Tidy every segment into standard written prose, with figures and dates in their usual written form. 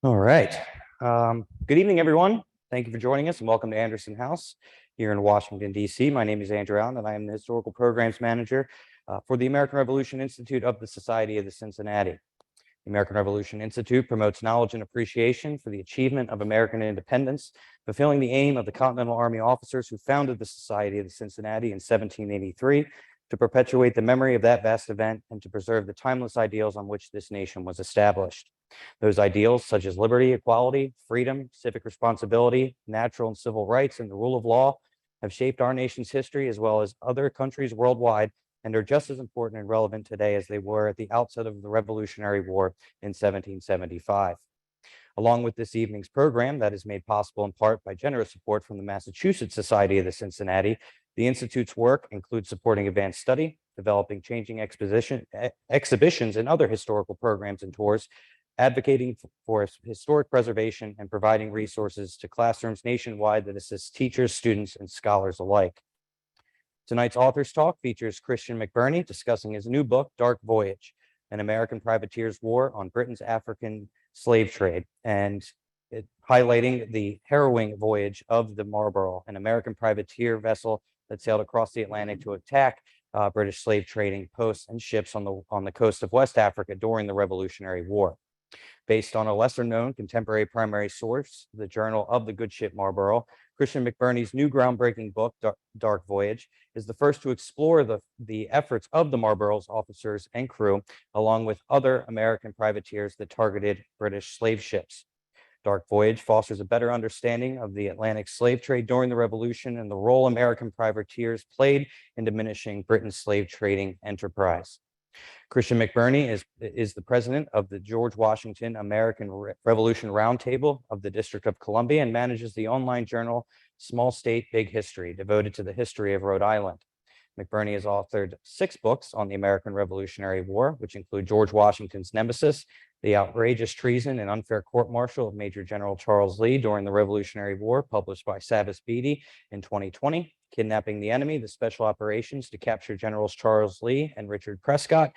All right. Good evening, everyone. Thank you for joining us and welcome to Anderson House here in Washington, D.C. My name is Andrew Allen and I am the Historical Programs Manager for the American Revolution Institute of the Society of the Cincinnati. The American Revolution Institute promotes knowledge and appreciation for the achievement of American independence, fulfilling the aim of the Continental Army officers who founded the Society of the Cincinnati in 1783 to perpetuate the memory of that vast event and to preserve the timeless ideals on which this nation was established. Those ideals, such as liberty, equality, freedom, civic responsibility, natural and civil rights, and the rule of law, have shaped our nation's history as well as other countries worldwide and are just as important and relevant today as they were at the outset of the Revolutionary War in 1775. Along with this evening's program that is made possible in part by generous support from the Massachusetts Society of the Cincinnati, the Institute's work includes supporting advanced study, developing changing exhibitions and other historical programs and tours, advocating for historic preservation, and providing resources to classrooms nationwide that assist teachers, students, and scholars alike. Tonight's author's talk features Christian McBurney discussing his new book, Dark Voyage, An American Privateer's War on Britain's African Slave Trade, and highlighting the harrowing voyage of the Marlborough, an American privateer vessel that sailed across the Atlantic to attack British slave trading posts and ships on the coast of West Africa during the Revolutionary War. Based on a lesser-known contemporary primary source, the Journal of the Good Ship Marlborough, Christian McBurney's new groundbreaking book, Dark Voyage, is the first to explore the efforts of the Marlborough's officers and crew, along with other American privateers that targeted British slave ships. Dark Voyage fosters a better understanding of the Atlantic slave trade during the Revolution and the role American privateers played in diminishing Britain's slave trading enterprise. Christian McBurney is the president of the George Washington American Revolution Roundtable of the District of Columbia and manages the online journal Small State, Big History, devoted to the history of Rhode Island. McBurney has authored 6 books on the American Revolutionary War, which include George Washington's Nemesis, The Outrageous Treason and Unfair Court-Martial of Major General Charles Lee during the Revolutionary War, published by Savas Beatie in 2020, Kidnapping the Enemy, The Special Operations to Capture Generals Charles Lee and Richard Prescott,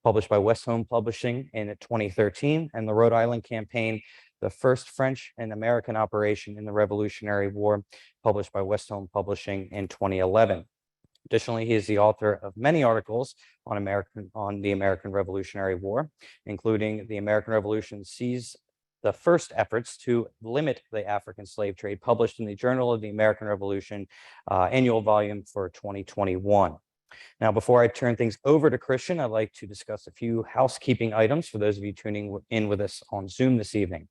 published by Westholme Publishing in 2013, and the Rhode Island Campaign, the first French and American operation in the Revolutionary War, published by Westholme Publishing in 2011. Additionally, he is the author of many articles on the American Revolutionary War, including The American Revolution Sees the First Efforts to Limit the African Slave Trade, published in the Journal of the American Revolution annual volume for 2021. Now, before I turn things over to Christian, I'd like to discuss a few housekeeping items for those of you tuning in with us on Zoom this evening.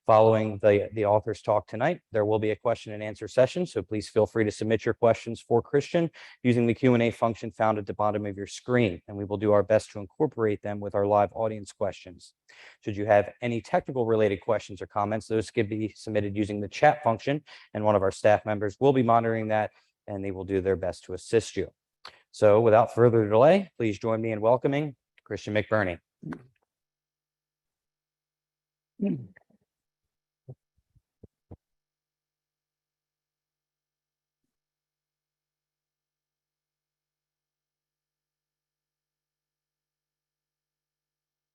Following the author's talk tonight, there will be a question and answer session, so please feel free to submit your questions for Christian using the Q&A function found at the bottom of your screen, and we will do our best to incorporate them with our live audience questions. Should you have any technical related questions or comments, those can be submitted using the chat function, and one of our staff members will be monitoring that, and they will do their best to assist you. So without further delay, please join me in welcoming Christian McBurney.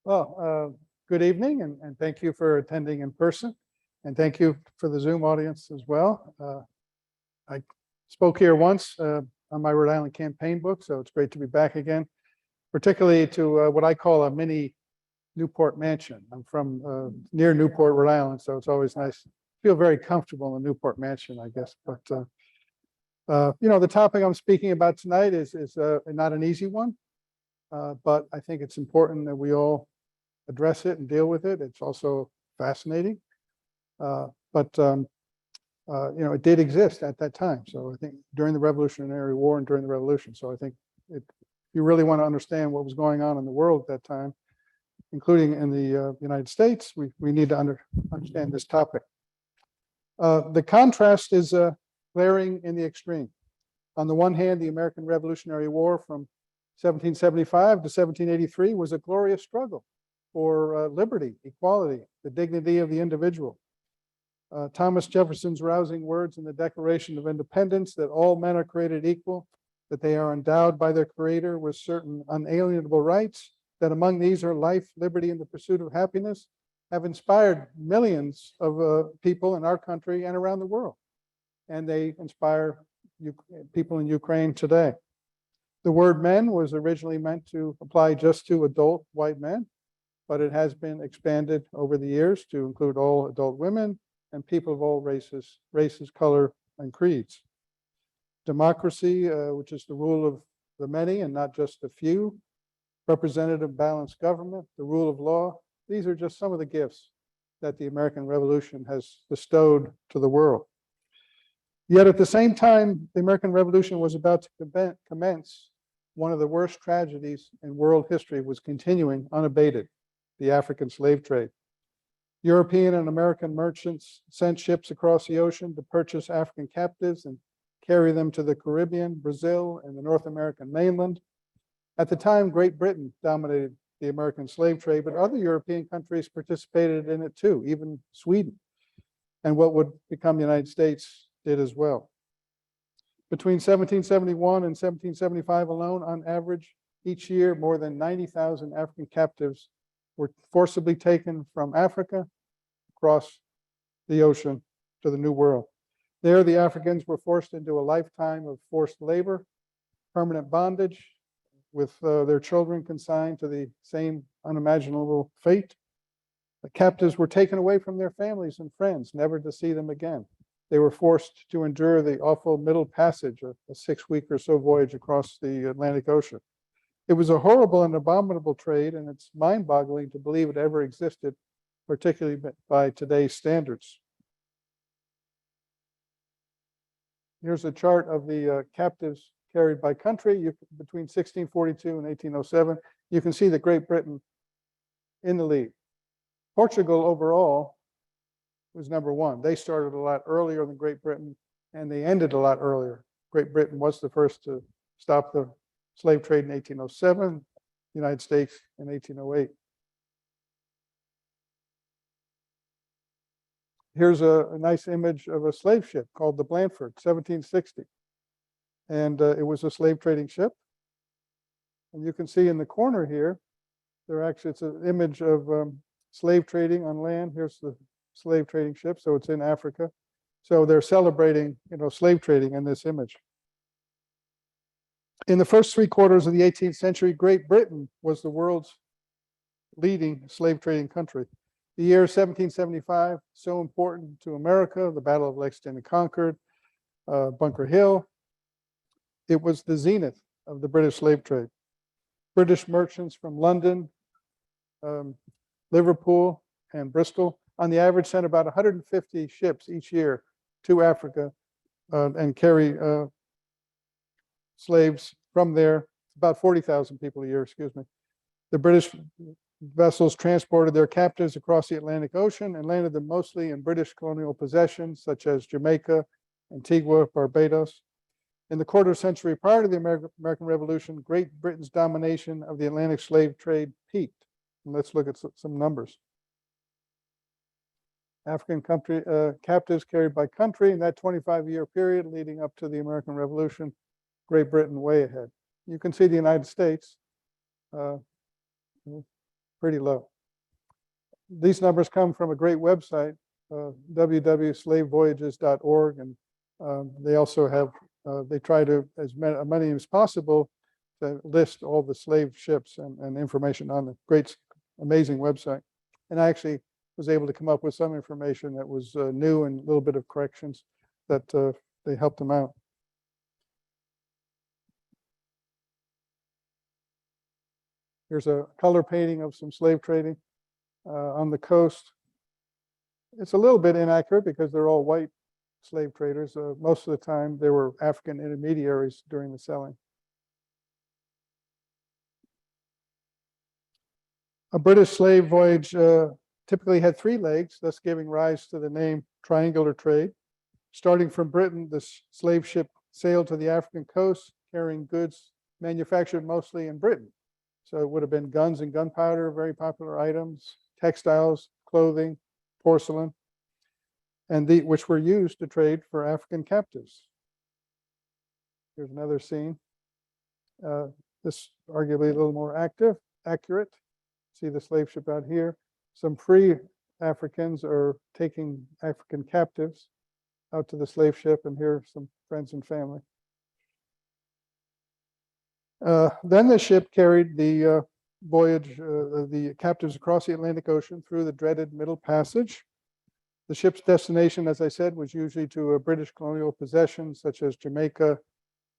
Well, good evening, and thank you for attending in person, and thank you for the Zoom audience as well. I spoke here once on my Rhode Island campaign book, so it's great to be back again, particularly to what I call a mini Newport mansion. I'm from near Newport, Rhode Island, so it's always nice. I feel very comfortable in Newport mansion, I guess. But the topic I'm speaking about tonight is not an easy one, but I think it's important that we all address it and deal with it. It's also fascinating, but it did exist at that time. So I think during the Revolutionary War and during the Revolution. So I think if you really want to understand what was going on in the world at that time, including in the United States, we need to understand this topic. The contrast is glaring in the extreme. On the one hand, the American Revolutionary War from 1775 to 1783 was a glorious struggle for liberty, equality, the dignity of the individual. Thomas Jefferson's rousing words in the Declaration of Independence that all men are created equal, that they are endowed by their Creator with certain unalienable rights, that among these are life, liberty, and the pursuit of happiness, have inspired millions of people in our country and around the world. And they inspire people in Ukraine today. The word men was originally meant to apply just to adult white men, but it has been expanded over the years to include all adult women and people of all races, color, and creeds. Democracy, which is the rule of the many and not just the few, representative balanced government, the rule of law, these are just some of the gifts that the American Revolution has bestowed to the world. Yet at the same time, the American Revolution was about to commence, one of the worst tragedies in world history was continuing unabated, the African slave trade. European and American merchants sent ships across the ocean to purchase African captives and carry them to the Caribbean, Brazil, and the North American mainland. At the time, Great Britain dominated the American slave trade, but other European countries participated in it too, even Sweden. And what would become the United States did as well. Between 1771 and 1775 alone, on average, each year, more than 90,000 African captives were forcibly taken from Africa across the ocean to the New World. There, the Africans were forced into a lifetime of forced labor, permanent bondage, with their children consigned to the same unimaginable fate. The captives were taken away from their families and friends, never to see them again. They were forced to endure the awful Middle Passage, a 6-week or so voyage across the Atlantic Ocean. It was a horrible and abominable trade, and it's mind-boggling to believe it ever existed, particularly by today's standards. Here's a chart of the captives carried by country between 1642 and 1807. You can see that Great Britain in the lead. Portugal overall was number one. They started a lot earlier than Great Britain, and they ended a lot earlier. Great Britain was the first to stop the slave trade in 1807, United States in 1808. Here's a nice image of a slave ship called the Blandford, 1760. And it was a slave trading ship. And you can see in the corner here, it's an image of slave trading on land. Here's the slave trading ship, so it's in Africa. So they're celebrating, slave trading in this image. In the first 3 quarters of the 18th century, Great Britain was the world's leading slave trading country. The year 1775, so important to America, the Battle of Lexington and Concord, Bunker Hill. It was the zenith of the British slave trade. British merchants from London, Liverpool, and Bristol, on the average, sent about 150 ships each year to Africa and carry slaves from there, about 40,000 people a year, excuse me. The British vessels transported their captives across the Atlantic Ocean and landed them mostly in British colonial possessions such as Jamaica, Antigua, Barbados. In the quarter century prior to the American Revolution, Great Britain's domination of the Atlantic slave trade peaked. And let's look at some numbers. African captives carried by country in that 25-year period leading up to the American Revolution, Great Britain way ahead. You can see the United States pretty low. These numbers come from a great website, www.slavevoyages.org, and they also have, they try to, as many as possible, to list all the slave ships and information on the great, amazing website. And I actually was able to come up with some information that was new and a little bit of corrections that they helped them out. Here's a color painting of some slave trading on the coast. It's a little bit inaccurate because they're all white slave traders. Most of the time, there were African intermediaries during the selling. A British slave voyage typically had 3 legs, thus giving rise to the name triangular trade. Starting from Britain, the slave ship sailed to the African coast, carrying goods manufactured mostly in Britain. So it would have been guns and gunpowder, very popular items, textiles, clothing, porcelain, and which were used to trade for African captives. Here's another scene. This arguably a little more accurate. See the slave ship out here. Some free Africans are taking African captives out to the slave ship, and here are some friends and family. Then the ship carried the the captives across the Atlantic Ocean through the dreaded Middle Passage. The ship's destination, as I said, was usually to a British colonial possession such as Jamaica,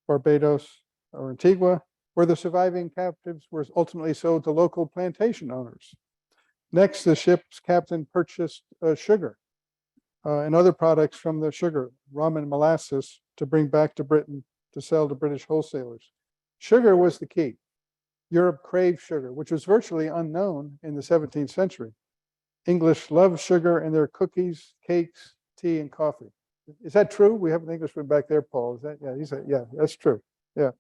Barbados, or Antigua, where the surviving captives were ultimately sold to local plantation owners. Next, the ship's captain purchased sugar and other products from the sugar, rum and molasses, to bring back to Britain to sell to British wholesalers. Sugar was the key. Europe craved sugar, which was virtually unknown in the 17th century. English loved sugar in their cookies, cakes, tea, and coffee. Is that true? We have an Englishman back there, Paul. Is that, yeah, he said, yeah, that's true. Yeah.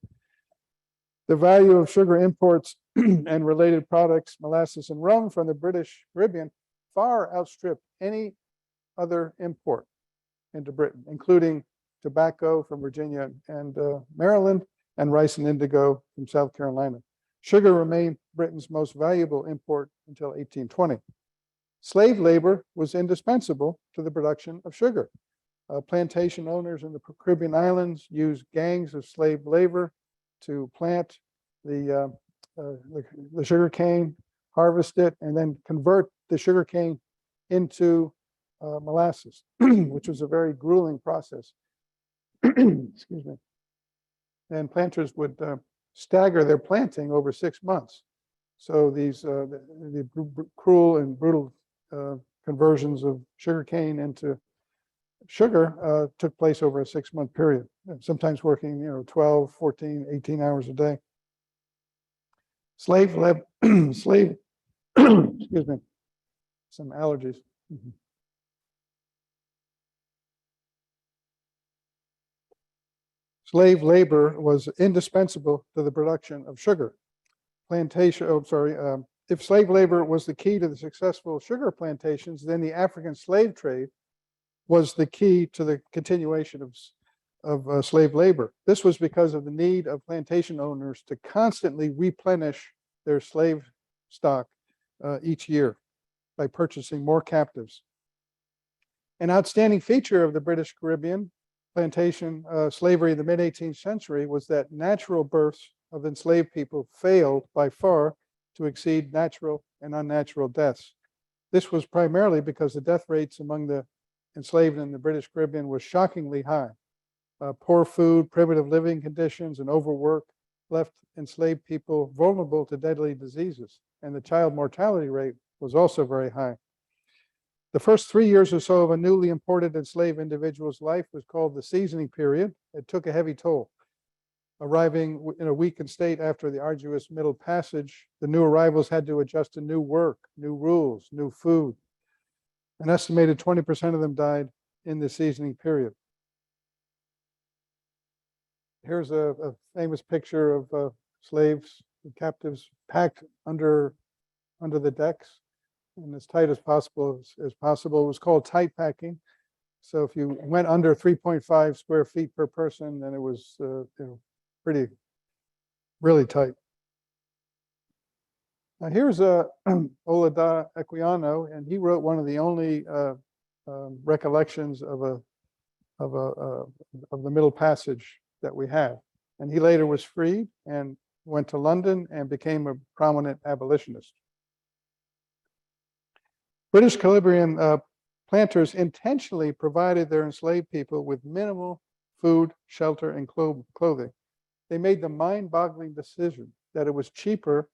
The value of sugar imports and related products, molasses and rum from the British Caribbean, far outstripped any other import into Britain, including tobacco from Virginia and Maryland, and rice and indigo from South Carolina. Sugar remained Britain's most valuable import until 1820. Slave labor was indispensable to the production of sugar. Plantation owners in the Caribbean islands used gangs of slave labor to plant the sugar cane, harvest it, and then convert the sugar cane into molasses, which was a very grueling process. Excuse me. And planters would stagger their planting over 6 months. So these the cruel and brutal conversions of sugar cane into sugar took place over a 6-month period, sometimes working 12, 14, 18 hours a day. Slave excuse me, some allergies. Slave labor was indispensable to the production of sugar. If slave labor was the key to the successful sugar plantations, then the African slave trade was the key to the continuation of slave labor. This was because of the need of plantation owners to constantly replenish their slave stock each year by purchasing more captives. An outstanding feature of the British Caribbean plantation slavery in the mid-18th century was that natural births of enslaved people failed by far to exceed natural and unnatural deaths. This was primarily because the death rates among the enslaved in the British Caribbean was shockingly high. Poor food, primitive living conditions, and overwork left enslaved people vulnerable to deadly diseases, and the child mortality rate was also very high. The first 3 years or so of a newly imported enslaved individual's life was called the seasoning period. It took a heavy toll. Arriving in a weakened state after the arduous Middle Passage, the new arrivals had to adjust to new work, new rules, new food. An estimated 20% of them died in the seasoning period. Here's a famous picture of slaves and captives packed under the decks, and as tight as possible. It was called tight packing. So if you went under 3.5 square feet per person, then it was really tight. Now here's Olada Equiano, and he wrote one of the only recollections of the Middle Passage that we have. And he later was freed and went to London and became a prominent abolitionist. British Caribbean planters intentionally provided their enslaved people with minimal food, shelter, and clothing. They made the mind-boggling decision that it was cheaper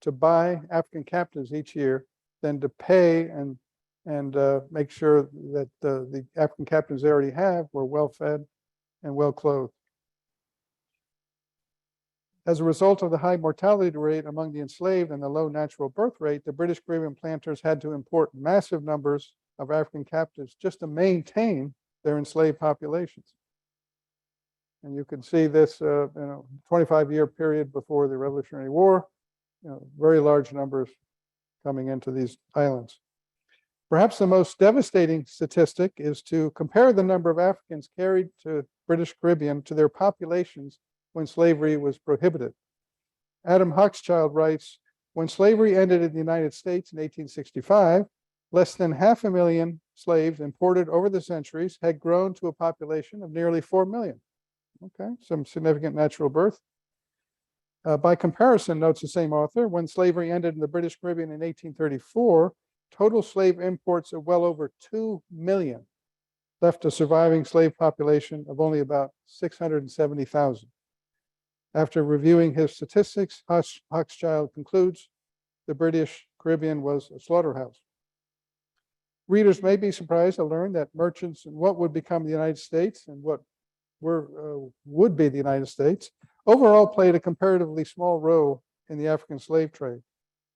to buy African captives each year than to pay and make sure that the African captives they already have were well-fed and well-clothed. As a result of the high mortality rate among the enslaved and the low natural birth rate, the British Caribbean planters had to import massive numbers of African captives just to maintain their enslaved populations. And you can see this 25-year period before the Revolutionary War, very large numbers coming into these islands. Perhaps the most devastating statistic is to compare the number of Africans carried to British Caribbean to their populations when slavery was prohibited. Adam Hochschild writes, when slavery ended in the United States in 1865, Less than 500,000 slaves imported over the centuries had grown to a population of nearly 4 million. Okay, some significant natural birth. By comparison, notes the same author, when slavery ended in the British Caribbean in 1834, total slave imports of well over 2 million left a surviving slave population of only about 670,000. After reviewing his statistics, Hochschild concludes the British Caribbean was a slaughterhouse. Readers may be surprised to learn that merchants in what would become the United States and what would be the United States overall played a comparatively small role in the African slave trade.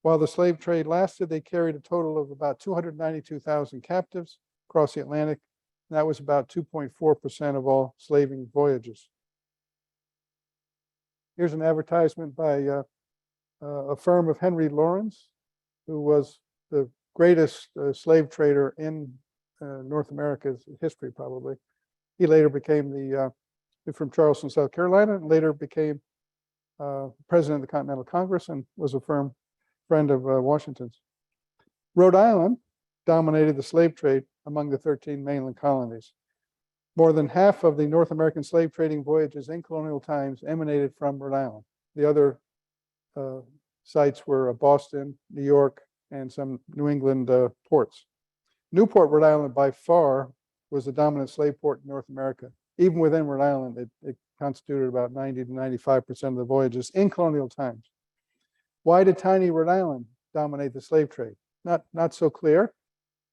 While the slave trade lasted, they carried a total of about 292,000 captives across the Atlantic. And that was about 2.4% of all slaving voyages. Here's an advertisement by a firm of Henry Lawrence, who was the greatest slave trader in North America's history, probably. He later became from Charleston, South Carolina, and later became president of the Continental Congress and was a firm friend of Washington's. Rhode Island dominated the slave trade among the 13 mainland colonies. More than half of the North American slave trading voyages in colonial times emanated from Rhode Island. The other sites were Boston, New York, and some New England ports. Newport, Rhode Island, by far was the dominant slave port in North America. Even within Rhode Island, it constituted about 90 to 95% of the voyages in colonial times. Why did tiny Rhode Island dominate the slave trade? Not so clear,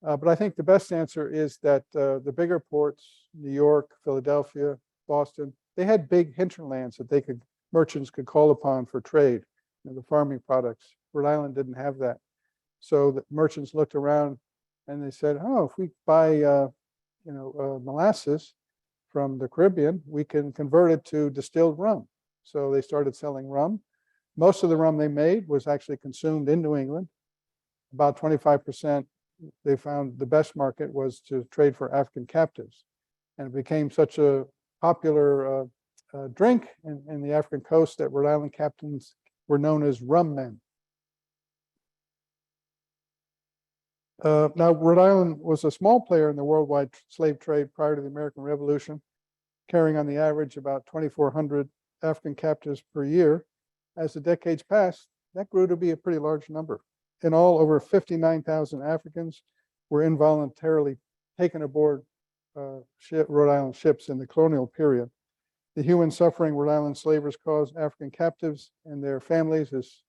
but I think the best answer is that the bigger ports, New York, Philadelphia, Boston, they had big hinterlands that merchants could call upon for trade, the farming products. Rhode Island didn't have that. So the merchants looked around and they said, oh, if we buy molasses from the Caribbean, we can convert it to distilled rum. So they started selling rum. Most of the rum they made was actually consumed in New England. About 25%, they found the best market was to trade for African captives. And it became such a popular drink in the African coast that Rhode Island captains were known as rum men. Now, Rhode Island was a small player in the worldwide slave trade prior to the American Revolution, carrying on the average about 2,400 African captives per year. As the decades passed, that grew to be a pretty large number. In all, over 59,000 Africans were involuntarily taken aboard Rhode Island ships in the colonial period. The human suffering Rhode Island slavers caused African captives and their families is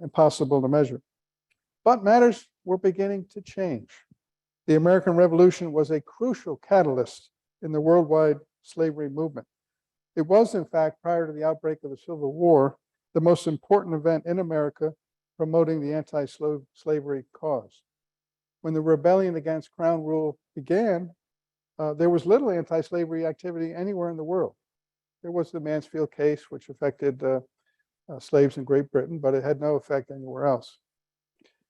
impossible to measure. But matters were beginning to change. The American Revolution was a crucial catalyst in the worldwide slavery movement. It was, in fact, prior to the outbreak of the Civil War, the most important event in America promoting the anti-slavery cause. When the rebellion against Crown rule began, there was little anti-slavery activity anywhere in the world. There was the Mansfield case, which affected slaves in Great Britain, but it had no effect anywhere else.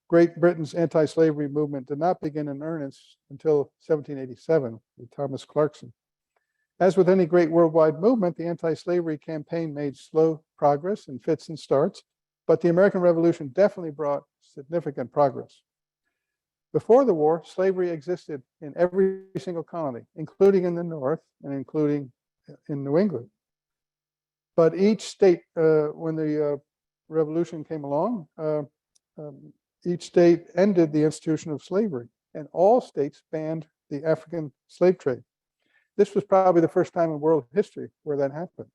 Great Britain's anti-slavery movement did not begin in earnest until 1787 with Thomas Clarkson. As with any great worldwide movement, the anti-slavery campaign made slow progress in fits and starts, but the American Revolution definitely brought significant progress. Before the war, slavery existed in every single colony, including in the North and including in New England. But each state, when the revolution came along, each state ended the institution of slavery, and all states banned the African slave trade. This was probably the first time in world history where that happened.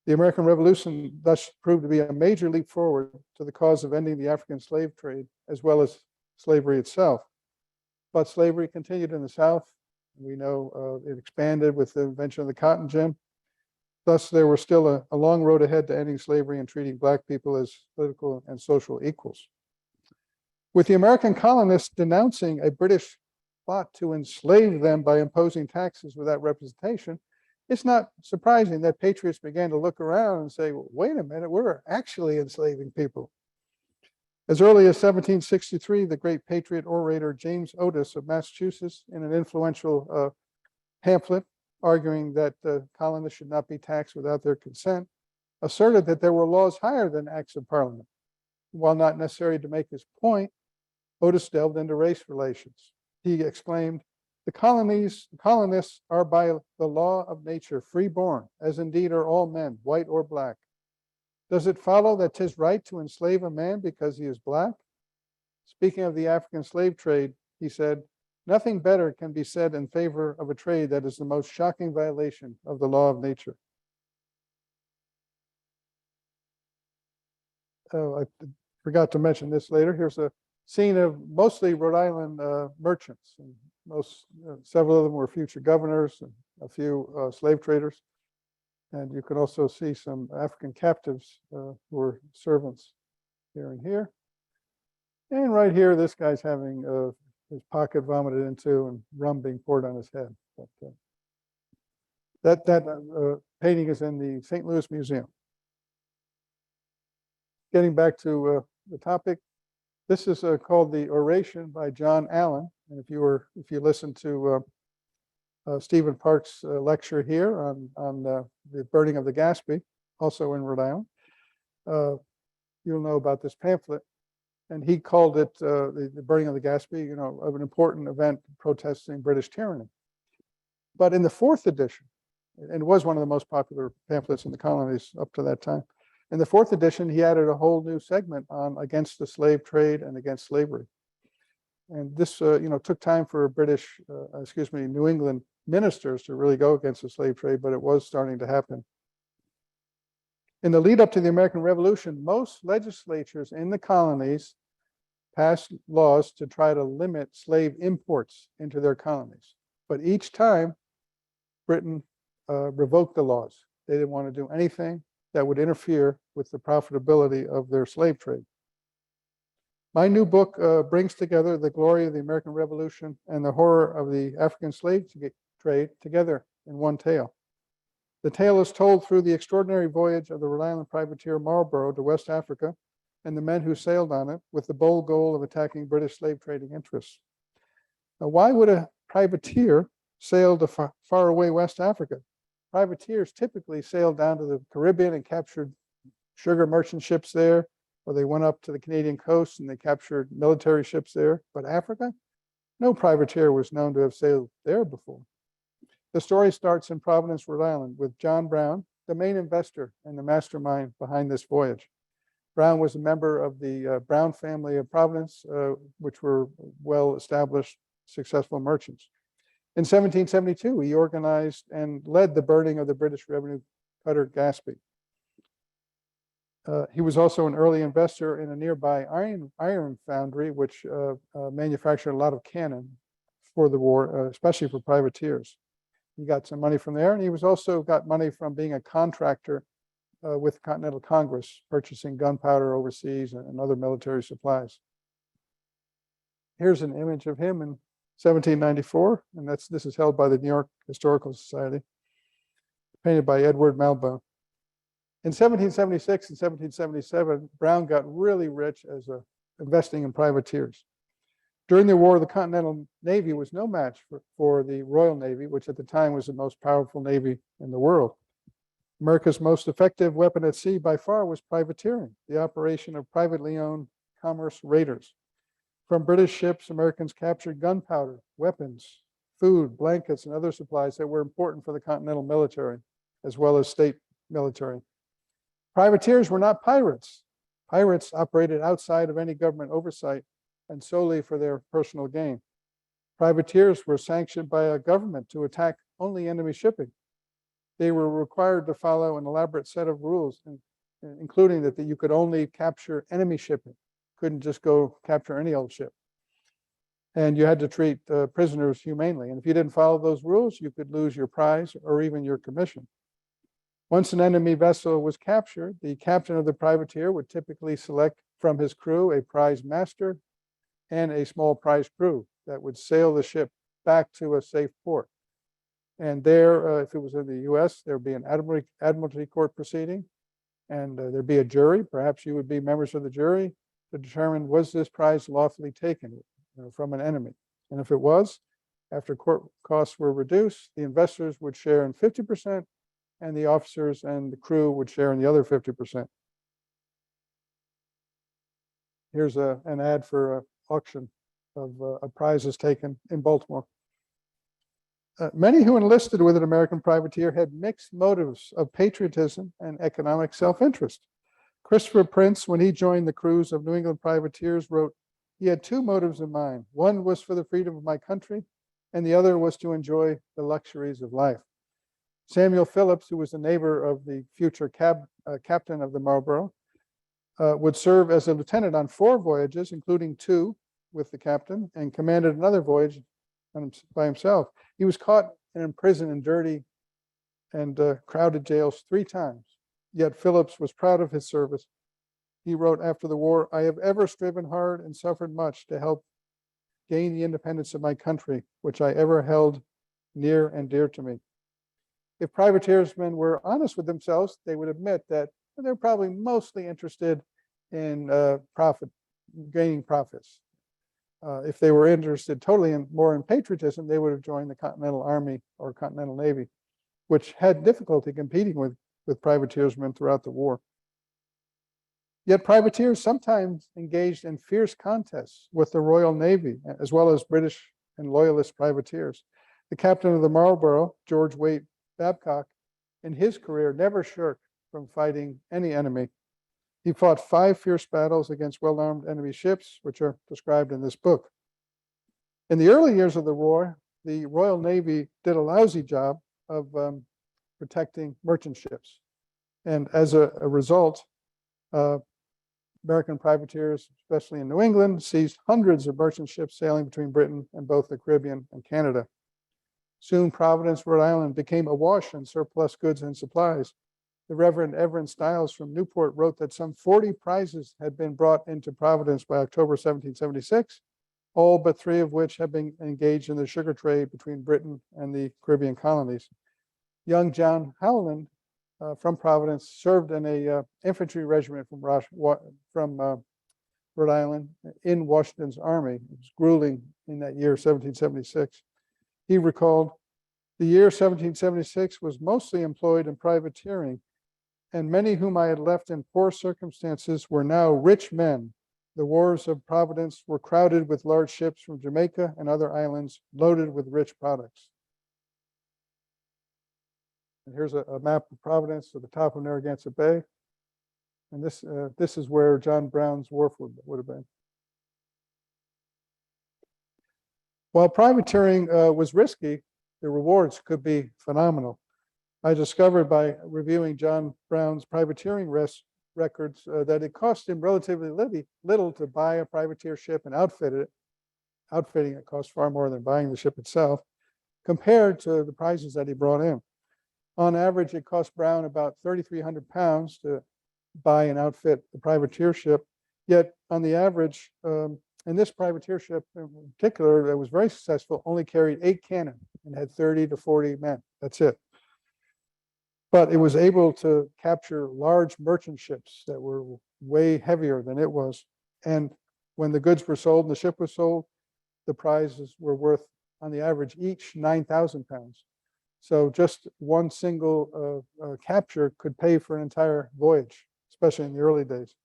The American Revolution thus proved to be a major leap forward to the cause of ending the African slave trade, as well as slavery itself. But slavery continued in the South. We know it expanded with the invention of the cotton gin. Thus, there was still a long road ahead to ending slavery and treating Black people as political and social equals. With the American colonists denouncing a British plot to enslave them by imposing taxes without representation, it's not surprising that patriots began to look around and say, well, wait a minute, we're actually enslaving people. As early as 1763, the great patriot orator James Otis of Massachusetts, in an influential pamphlet arguing that the colonists should not be taxed without their consent, asserted that there were laws higher than acts of parliament. While not necessary to make his point, Otis delved into race relations. He exclaimed, the colonists are by the law of nature freeborn, as indeed are all men, white or black. Does it follow that 'tis right to enslave a man because he is black? Speaking of the African slave trade, he said, nothing better can be said in favor of a trade that is the most shocking violation of the law of nature. Oh, I forgot to mention this later. Here's a scene of mostly Rhode Island merchants. And several of them were future governors and a few slave traders. And you can also see some African captives who were servants here and here. And right here, this guy's having his pocket vomited into and rum being poured on his head. But, that painting is in the St. Louis Museum. Getting back to the topic, this is called the Oration by John Allen. And if you listen to Stephen Park's lecture here on the burning of the Gaspee, also in Rhode Island, you'll know about this pamphlet. And he called it the burning of the Gaspee, of an important event protesting British tyranny. But in the 4th edition, and it was one of the most popular pamphlets in the colonies up to that time, in the 4th edition, he added a whole new segment on against the slave trade and against slavery. And this, took time for New England ministers to really go against the slave trade, but it was starting to happen. In the lead up to the American Revolution, most legislatures in the colonies passed laws to try to limit slave imports into their colonies. But each time, Britain revoked the laws. They didn't want to do anything that would interfere with the profitability of their slave trade. My new book brings together the glory of the American Revolution and the horror of the African slave trade together in one tale. The tale is told through the extraordinary voyage of the Rhode Island privateer Marlborough to West Africa and the men who sailed on it with the bold goal of attacking British slave trading interests. Now, why would a privateer sail to faraway West Africa? Privateers typically sailed down to the Caribbean and captured sugar merchant ships there, or they went up to the Canadian coast and they captured military ships there. But Africa? No privateer was known to have sailed there before. The story starts in Providence, Rhode Island, with John Brown, the main investor and the mastermind behind this voyage. Brown was a member of the Brown family of Providence, which were well-established, successful merchants. In 1772, he organized and led the burning of the British revenue cutter Gaspee. He was also an early investor in a nearby iron foundry, which manufactured a lot of cannon for the war, especially for privateers. He got some money from there, and he was also got money from being a contractor with Continental Congress, purchasing gunpowder overseas and other military supplies. Here's an image of him in 1794, and this is held by the New York Historical Society, painted by Edward Malbon. In 1776 and 1777, Brown got really rich as investing in privateers. During the war, the Continental Navy was no match for the Royal Navy, which at the time was the most powerful navy in the world. America's most effective weapon at sea by far was privateering, the operation of privately owned commerce raiders. From British ships, Americans captured gunpowder, weapons, food, blankets, and other supplies that were important for the Continental military, as well as state military. Privateers were not pirates. Pirates operated outside of any government oversight and solely for their personal gain. Privateers were sanctioned by a government to attack only enemy shipping. They were required to follow an elaborate set of rules, including that you could only capture enemy shipping. Couldn't just go capture any old ship. And you had to treat prisoners humanely. And if you didn't follow those rules, you could lose your prize or even your commission. Once an enemy vessel was captured, the captain of the privateer would typically select from his crew a prize master and a small prize crew that would sail the ship back to a safe port. And there, if it was in the US, there'd be an admiralty court proceeding, and there'd be a jury. Perhaps you would be members of the jury to determine, was this prize lawfully taken from an enemy? And if it was, after court costs were reduced, the investors would share in 50%, and the officers and the crew would share in the other 50%. Here's an ad for auction of prizes taken in Baltimore. Many who enlisted with an American privateer had mixed motives of patriotism and economic self-interest. Christopher Prince, when he joined the crews of New England privateers, wrote, he had two motives in mind. One was for the freedom of my country, and the other was to enjoy the luxuries of life. Samuel Phillips, who was a neighbor of the future captain of the Marlborough, would serve as a lieutenant on 4 voyages, including 2 with the captain, and commanded another voyage by himself. He was caught and imprisoned in dirty and crowded jails 3 times. Yet Phillips was proud of his service. He wrote after the war, I have ever striven hard and suffered much to help gain the independence of my country, which I ever held near and dear to me. If privateersmen were honest with themselves, they would admit that they're probably mostly interested in gaining profits. If they were interested totally more in patriotism, they would have joined the Continental Army or Continental Navy, which had difficulty competing with privateersmen throughout the war. Yet privateers sometimes engaged in fierce contests with the Royal Navy, as well as British and Loyalist privateers. The captain of the Marlborough, George Waite Babcock, in his career never shirked from fighting any enemy. He fought 5 fierce battles against well-armed enemy ships, which are described in this book. In the early years of the war, the Royal Navy did a lousy job of protecting merchant ships. And as a result, American privateers, especially in New England, seized hundreds of merchant ships sailing between Britain and both the Caribbean and Canada. Soon, Providence, Rhode Island became awash in surplus goods and supplies. The Reverend Everin Stiles from Newport wrote that some 40 prizes had been brought into Providence by October 1776, all but 3 of which had been engaged in the sugar trade between Britain and the Caribbean colonies. Young John Howland from Providence served in a infantry regiment from Rhode Island in Washington's army. It was grueling in that year, 1776. He recalled, the year 1776 was mostly employed in privateering, and many whom I had left in poor circumstances were now rich men. The wharves of Providence were crowded with large ships from Jamaica and other islands loaded with rich products. And here's a map of Providence to the top of Narragansett Bay. And this is where John Brown's wharf would have been. While privateering was risky, the rewards could be phenomenal. I discovered by reviewing John Brown's privateering records that it cost him relatively little to buy a privateer ship and outfit it. Outfitting it cost far more than buying the ship itself, compared to the prizes that he brought in. On average, it cost Brown about 3,300 pounds to buy and outfit the privateer ship. Yet on the average, and this privateer ship in particular that was very successful only carried 8 cannon and had 30 to 40 men. That's it. But it was able to capture large merchant ships that were way heavier than it was. And when the goods were sold and the ship was sold, the prizes were worth, on the average, each 9,000 pounds. So just one single capture could pay for an entire voyage, especially in the early days.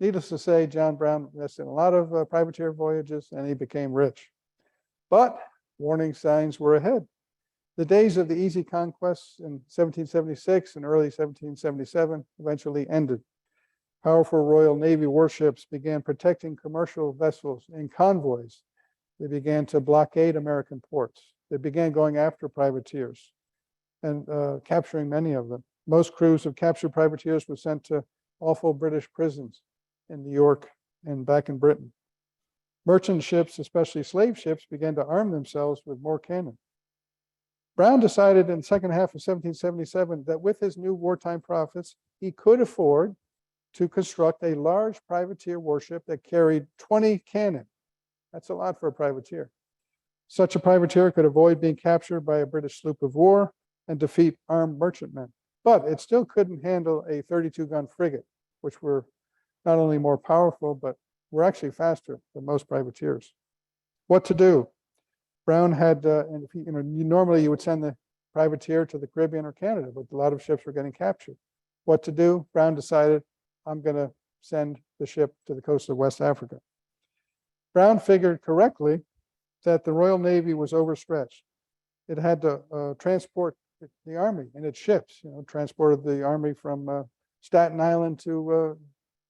Needless to say, John Brown invested in a lot of privateer voyages, and he became rich. But warning signs were ahead. The days of the easy conquests in 1776 and early 1777 eventually ended. Powerful Royal Navy warships began protecting commercial vessels in convoys. They began to blockade American ports. They began going after privateers and capturing many of them. Most crews of captured privateers were sent to awful British prisons in New York and back in Britain. Merchant ships, especially slave ships, began to arm themselves with more cannon. Brown decided in the second half of 1777 that with his new wartime profits, he could afford to construct a large privateer warship that carried 20 cannon. That's a lot for a privateer. Such a privateer could avoid being captured by a British sloop of war and defeat armed merchantmen. But it still couldn't handle a 32-gun frigate, which were not only more powerful, but were actually faster than most privateers. What to do? Brown had, and if he, normally you would send the privateer to the Caribbean or Canada, but a lot of ships were getting captured. What to do? Brown decided, I'm going to send the ship to the coast of West Africa. Brown figured correctly that the Royal Navy was overstretched. It had to transport the army in its ships, transported the army from Staten Island to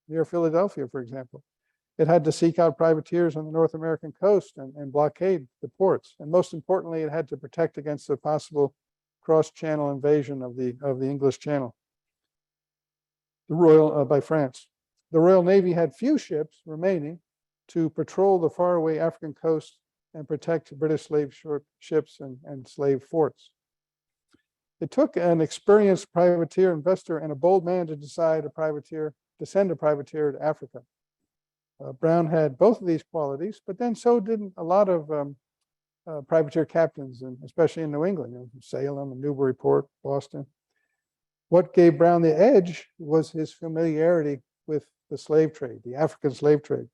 near Philadelphia, for example. It had to seek out privateers on the North American coast and blockade the ports. And most importantly, it had to protect against the possible cross-channel invasion of the English Channel by France. The Royal Navy had few ships remaining to patrol the faraway African coast and protect British slave ships and slave forts. It took an experienced privateer investor and a bold man to decide to send a privateer to Africa. Brown had both of these qualities, but then so did a lot of privateer captains, and especially in New England, Salem and Newburyport, Boston. What gave Brown the edge was his familiarity with the slave trade, the African slave trade.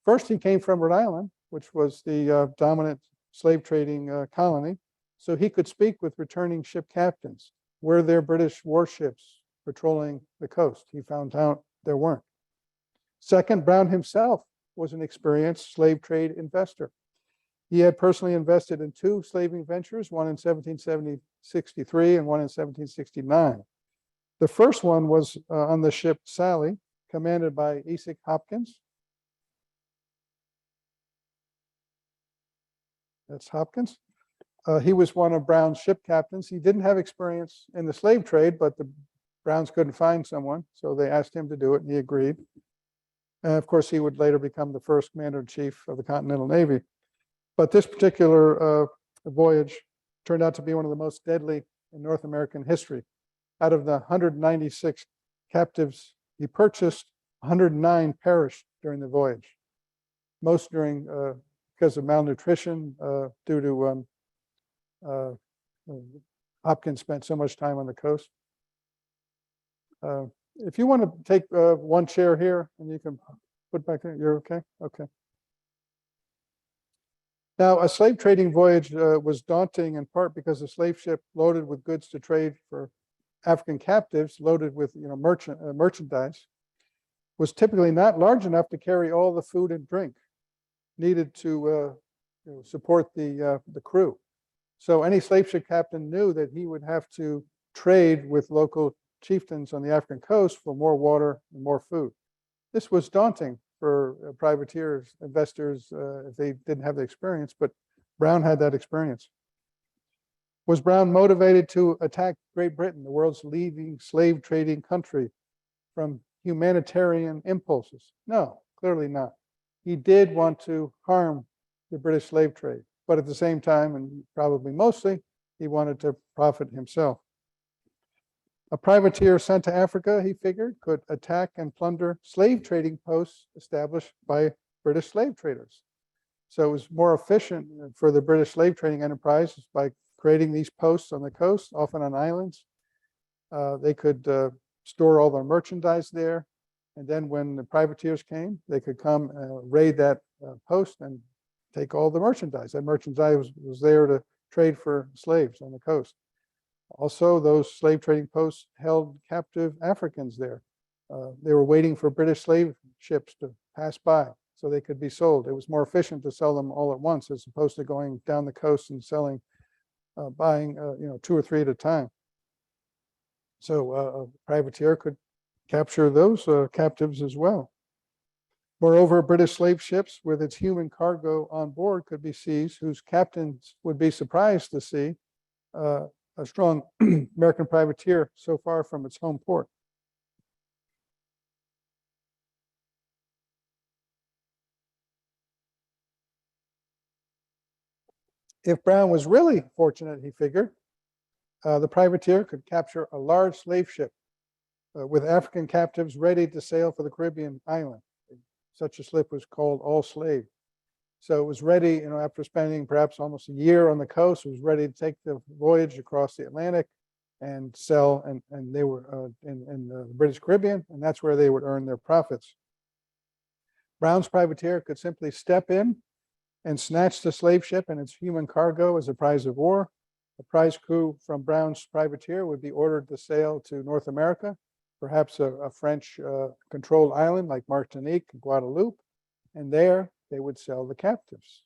First, he came from Rhode Island, which was the dominant slave trading colony, so he could speak with returning ship captains. Were there British warships patrolling the coast? He found out there weren't. Second, Brown himself was an experienced slave trade investor. He had personally invested in two slaving ventures, one in 1763 and one in 1769. The first one was on the ship Sally, commanded by Esek Hopkins. That's Hopkins. He was one of Brown's ship captains. He didn't have experience in the slave trade, but the Browns couldn't find someone, so they asked him to do it, and he agreed. And of course, he would later become the first commander-in-chief of the Continental Navy. But this particular voyage turned out to be one of the most deadly in North American history. Out of the 196 captives he purchased, 109 perished during the voyage. Most because of malnutrition due to Hopkins spent so much time on the coast. If you want to take one chair here and you can put back there, you're okay? Okay. Now, a slave trading voyage was daunting in part because a slave ship loaded with goods to trade for African captives, loaded with merchandise, was typically not large enough to carry all the food and drink needed to support the crew. So any slave ship captain knew that he would have to trade with local chieftains on the African coast for more water and more food. This was daunting for privateers, investors, if they didn't have the experience, but Brown had that experience. Was Brown motivated to attack Great Britain, the world's leading slave trading country, from humanitarian impulses? No, clearly not. He did want to harm the British slave trade, but at the same time, and probably mostly, he wanted to profit himself. A privateer sent to Africa, he figured, could attack and plunder slave trading posts established by British slave traders. So it was more efficient for the British slave trading enterprise by creating these posts on the coast, often on islands. They could store all their merchandise there. And then when the privateers came, they could come raid that post and take all the merchandise. That merchandise was there to trade for slaves on the coast. Also, those slave trading posts held captive Africans there. They were waiting for British slave ships to pass by so they could be sold. It was more efficient to sell them all at once as opposed to going down the coast and selling, buying, two or three at a time. So a privateer could capture those captives as well. Moreover, British slave ships with its human cargo on board could be seized, whose captains would be surprised to see a strong American privateer so far from its home port. If Brown was really fortunate, he figured, the privateer could capture a large slave ship with African captives ready to sail for the Caribbean island. Such a ship was called All Slave. So it was ready, after spending perhaps almost a year on the coast, it was ready to take the voyage across the Atlantic and sell, and they were in the British Caribbean, and that's where they would earn their profits. Brown's privateer could simply step in and snatch the slave ship and its human cargo as a prize of war. The prize crew from Brown's privateer would be ordered to sail to North America, perhaps a French controlled island like Martinique and Guadeloupe, and there they would sell the captives.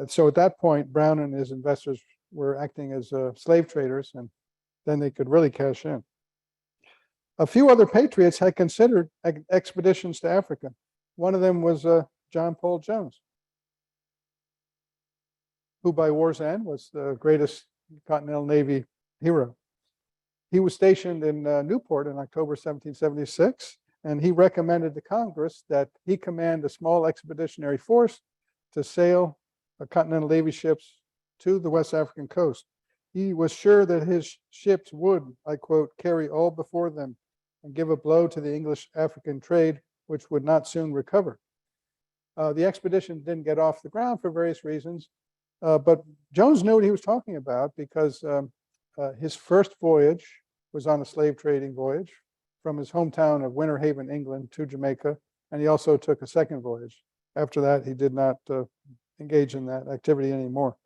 So at that point, Brown and his investors were acting as slave traders, and then they could really cash in. A few other patriots had considered expeditions to Africa. One of them was John Paul Jones, who by war's end was the greatest Continental Navy hero. He was stationed in Newport in October 1776, and he recommended to Congress that he command a small expeditionary force to sail Continental Navy ships to the West African coast. He was sure that his ships would, I quote, carry all before them and give a blow to the English-African trade, which would not soon recover. The expedition didn't get off the ground for various reasons, but Jones knew what he was talking about because his first voyage was on a slave trading voyage from his hometown of Winter Haven, England to Jamaica, and he also took a second voyage. After that, he did not engage in that activity anymore.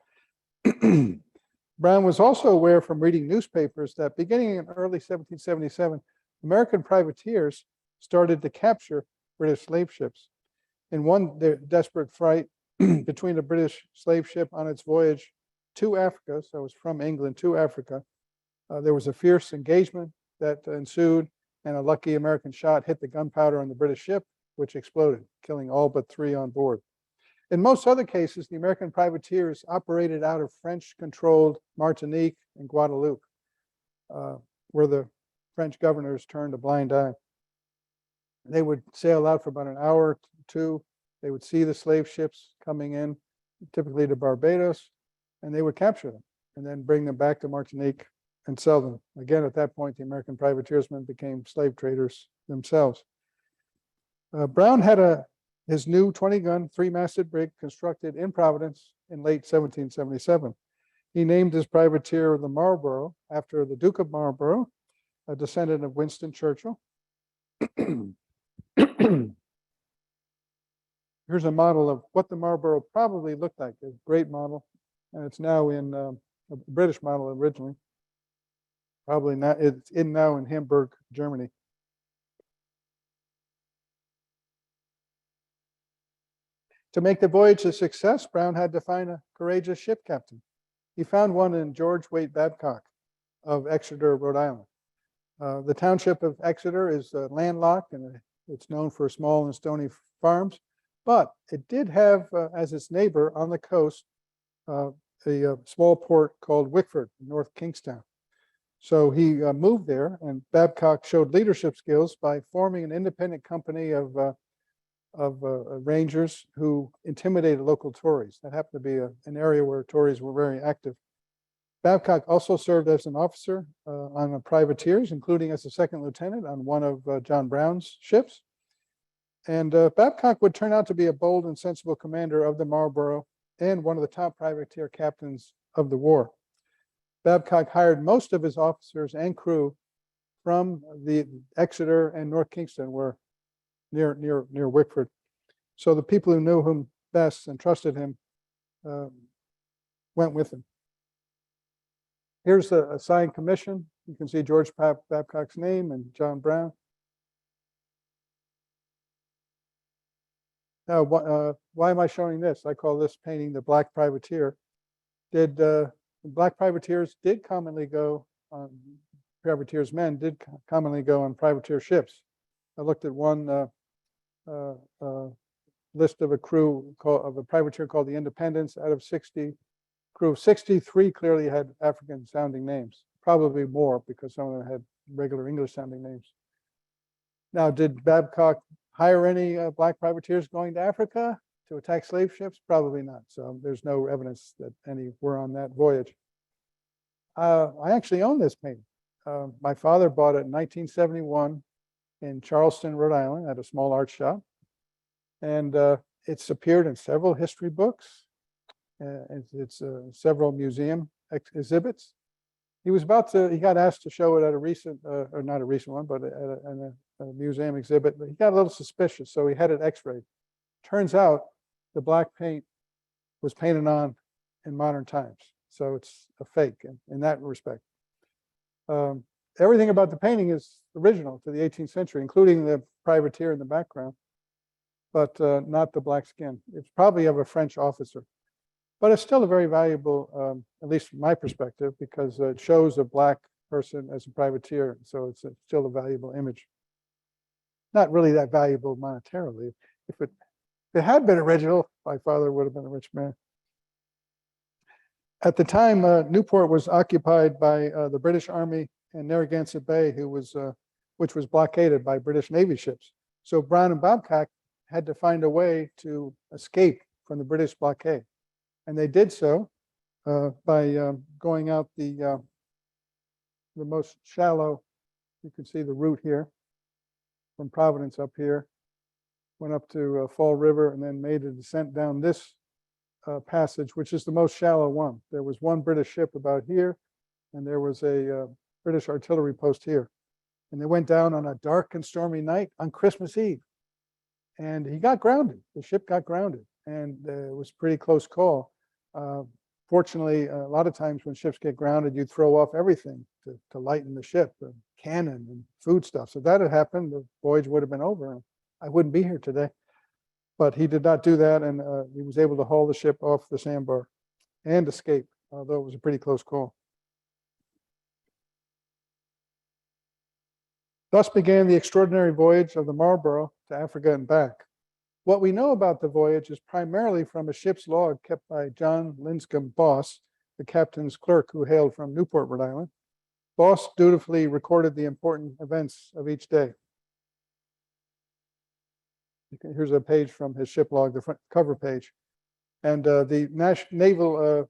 Brown was also aware from reading newspapers that beginning in early 1777, American privateers started to capture British slave ships. In one desperate fight between a British slave ship on its voyage to Africa, so it was from England to Africa, there was a fierce engagement that ensued, and a lucky American shot hit the gunpowder on the British ship, which exploded, killing all but 3 on board. In most other cases, the American privateers operated out of French-controlled Martinique and Guadeloupe, where the French governors turned a blind eye. They would sail out for about an hour or two. They would see the slave ships coming in, typically to Barbados, and they would capture them and then bring them back to Martinique and sell them. Again, at that point, the American privateersmen became slave traders themselves. Brown had his new 20-gun, 3-masted brig constructed in Providence in late 1777. He named his privateer the Marlborough after the Duke of Marlborough, a descendant of Winston Churchill. Here's a model of what the Marlborough probably looked like. A great model, and it's now in a British model originally. Probably not. It's now in Hamburg, Germany. To make the voyage a success, Brown had to find a courageous ship captain. He found one in George Waite Babcock of Exeter, Rhode Island. The township of Exeter is landlocked, and it's known for small and stony farms, but it did have as its neighbor on the coast a small port called Wickford, North Kingstown. So he moved there, and Babcock showed leadership skills by forming an independent company of rangers who intimidated local Tories. That happened to be an area where Tories were very active. Babcock also served as an officer on the privateers, including as a second lieutenant on one of John Brown's ships. And Babcock would turn out to be a bold and sensible commander of the Marlborough and one of the top privateer captains of the war. Babcock hired most of his officers and crew from the Exeter and North Kingston, were near Wickford. So the people who knew him best and trusted him went with him. Here's a signed commission. You can see George Babcock's name and John Brown. Now, why am I showing this? I call this painting the Black Privateer. The Black Privateers did commonly go on, privateersmen did commonly go on privateer ships. I looked at one list of a crew of a privateer called the Independence. Out of 60 crew, 63 clearly had African sounding names, probably more because some of them had regular English sounding names. Now, did Babcock hire any black privateers going to Africa to attack slave ships? Probably not. So there's no evidence that any were on that voyage. I actually own this painting. My father bought it in 1971 in Charleston, Rhode Island, at a small art shop. And it's appeared in several history books. It's several museum exhibits. He got asked to show it at a recent, or not a recent one, but at a museum exhibit, but he got a little suspicious, so he had it x-rayed. Turns out the black paint was painted on in modern times, so it's a fake in that respect. Everything about the painting is original to the 18th century, including the privateer in the background. but not the black skin. It's probably of a French officer. But it's still a very valuable, at least from my perspective, because it shows a black person as a privateer. So it's still a valuable image. Not really that valuable monetarily. If it had been original, my father would have been a rich man. At the time, Newport was occupied by the British Army in Narragansett Bay, which was blockaded by British Navy ships. So Brown and Babcock had to find a way to escape from the British blockade. And they did so by going out the most shallow. You can see the route here from Providence up here, went up to Fall River, and then made a descent down this passage, which is the most shallow one. There was one British ship about here, and there was a British artillery post here. And they went down on a dark and stormy night on Christmas Eve. And he got grounded. The ship got grounded, and it was a pretty close call. Fortunately, a lot of times when ships get grounded, you throw off everything to lighten the ship, the cannon and food stuff. So if that had happened, the voyage would have been over, and I wouldn't be here today. But he did not do that, and he was able to haul the ship off the sandbar and escape, although it was a pretty close call. Thus began the extraordinary voyage of the Marlborough to Africa and back. What we know about the voyage is primarily from a ship's log kept by John Linscomb Boss, the captain's clerk who hailed from Newport, Rhode Island. Boss dutifully recorded the important events of each day. Here's a page from his ship log, the front cover page. And the Naval